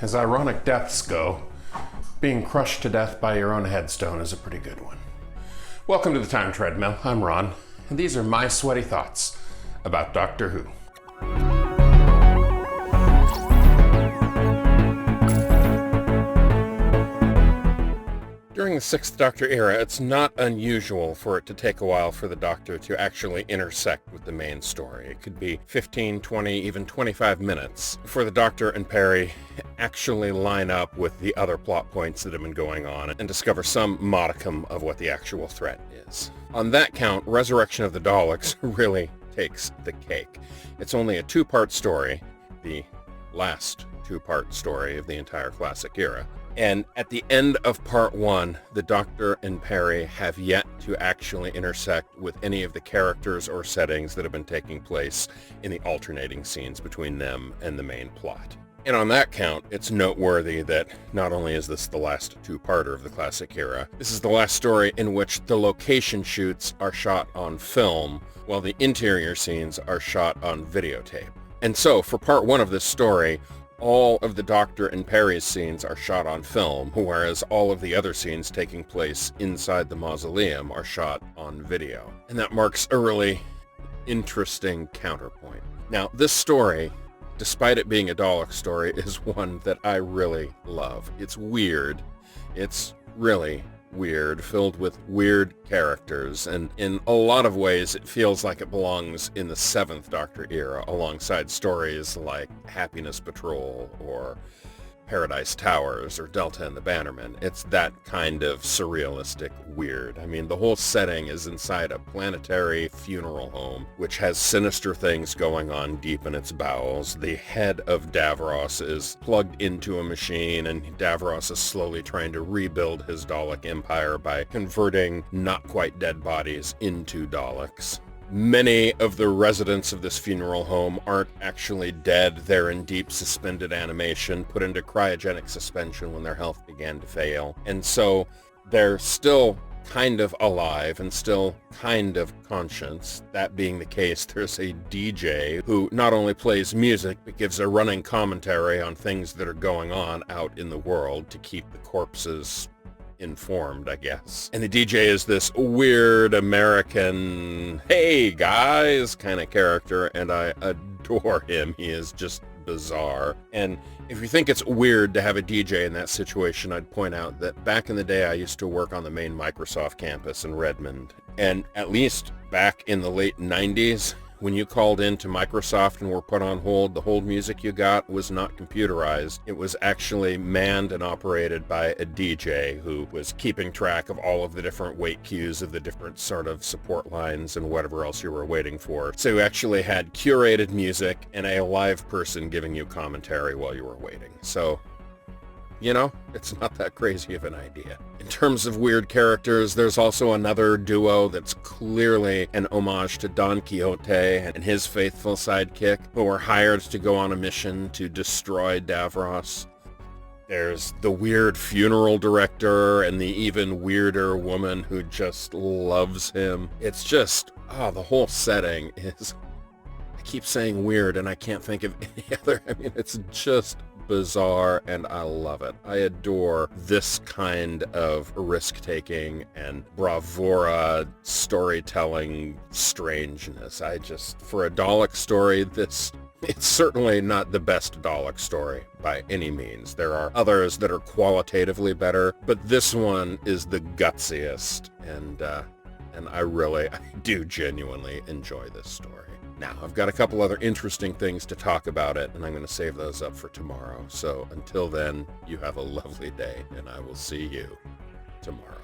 As ironic deaths go, being crushed to death by your own headstone is a pretty good one. Welcome to the Time Treadmill. I'm Ron, and these are my sweaty thoughts about Doctor Who. During the Sixth Doctor era, it's not unusual for it to take a while for the Doctor to actually intersect with the main story. It could be 15, 20, even 25 minutes before the Doctor and Peri actually line up with the other plot points that have been going on and discover some modicum of what the actual threat is. On that count, Resurrection of the Daleks really takes the cake. It's only a two-part story, the last two-part story of the entire classic era. And at the end of part one, the Doctor and Peri have yet to actually intersect with any of the characters or settings that have been taking place in the alternating scenes between them and the main plot. And on that count, it's noteworthy that not only is this the last two-parter of the classic era, this is the last story in which the location shoots are shot on film, while the interior scenes are shot on videotape. And so, for part one of this story, all of the Doctor and Peri's scenes are shot on film, whereas all of the other scenes taking place inside the mausoleum are shot on video. And that marks a really interesting counterpoint. Now, this story, despite it being a Dalek story, is one that I really love. It's weird. It's really weird, filled with weird characters, and in a lot of ways it feels like it belongs in the Seventh Doctor era alongside stories like Happiness Patrol or Paradise Towers or Delta and the Bannermen. It's that kind of surrealistic weird. I mean, the whole setting is inside a planetary funeral home, which has sinister things going on deep in its bowels. The head of Davros is plugged into a machine, and Davros is slowly trying to rebuild his Dalek empire by converting not quite dead bodies into Daleks. Many of the residents of this funeral home aren't actually dead. They're in deep suspended animation, put into cryogenic suspension when their health began to fail. And so they're still kind of alive and still kind of conscious. That being the case, there's a DJ who not only plays music, but gives a running commentary on things that are going on out in the world to keep the corpses informed, I guess. And the DJ is this weird American, hey guys, kind of character, and I adore him. He is just bizarre. And if you think it's weird to have a DJ in that situation, I'd point out that back in the day I used to work on the main Microsoft campus in Redmond. And at least back in the late 90s, when you called in to Microsoft and were put on hold, the hold music you got was not computerized. It was actually manned and operated by a DJ who was keeping track of all of the different wait queues of the different sort of support lines and whatever else you were waiting for. So you actually had curated music and a live person giving you commentary while you were waiting. So, you know, it's not that crazy of an idea. In terms of weird characters, there's also another duo that's clearly an homage to Don Quixote and his faithful sidekick, who were hired to go on a mission to destroy Davros. There's the weird funeral director and the even weirder woman who just loves him. It's just, the whole setting is, I keep saying weird and I can't think of any other. I mean, it's just bizarre, and I love it. I adore this kind of risk-taking and bravura storytelling strangeness. For a Dalek story, it's certainly not the best Dalek story by any means. There are others that are qualitatively better, but this one is the gutsiest, and I do genuinely enjoy this story. Now, I've got a couple other interesting things to talk about it, and I'm going to save those up for tomorrow. So until then, you have a lovely day, and I will see you tomorrow.